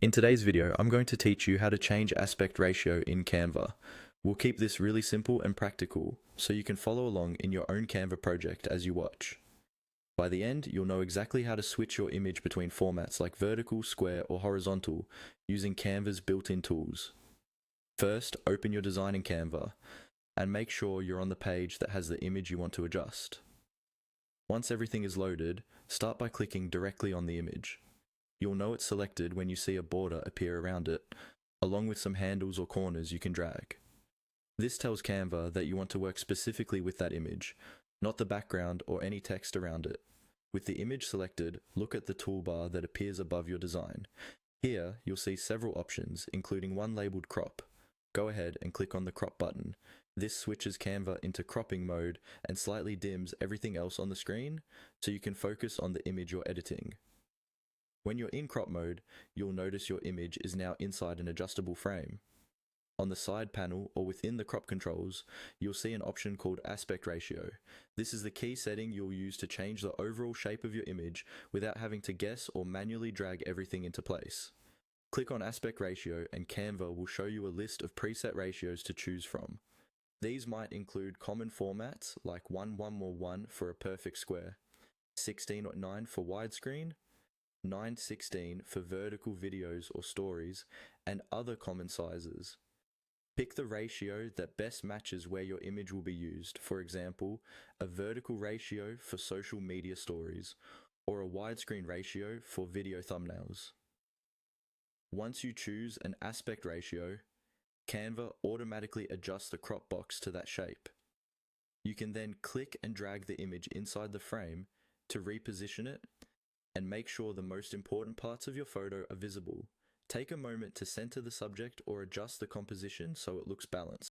In today's video, I'm going to teach you how to change aspect ratio in Canva. We'll keep this really simple and practical, so you can follow along in your own Canva project as you watch. By the end, you'll know exactly how to switch your image between formats like vertical, square, or horizontal using Canva's built-in tools. First, open your design in Canva, and make sure you're on the page that has the image you want to adjust. Once everything is loaded, start by clicking directly on the image. You'll know it's selected when you see a border appear around it, along with some handles or corners you can drag. This tells Canva that you want to work specifically with that image, not the background or any text around it. With the image selected, look at the toolbar that appears above your design. Here, you'll see several options, including one labeled crop. Go ahead and click on the crop button. This switches Canva into cropping mode and slightly dims everything else on the screen, so you can focus on the image you're editing. When you're in crop mode, you'll notice your image is now inside an adjustable frame. On the side panel or within the crop controls, you'll see an option called aspect ratio. This is the key setting you'll use to change the overall shape of your image without having to guess or manually drag everything into place. Click on aspect ratio and Canva will show you a list of preset ratios to choose from. These might include common formats like 1:1:1 for a perfect square, 16:9 for widescreen, 9:16 for vertical videos or stories, and other common sizes. Pick the ratio that best matches where your image will be used, for example, a vertical ratio for social media stories, or a widescreen ratio for video thumbnails. Once you choose an aspect ratio, Canva automatically adjusts the crop box to that shape. You can then click and drag the image inside the frame to reposition it and make sure the most important parts of your photo are visible. Take a moment to center the subject or adjust the composition so it looks balanced.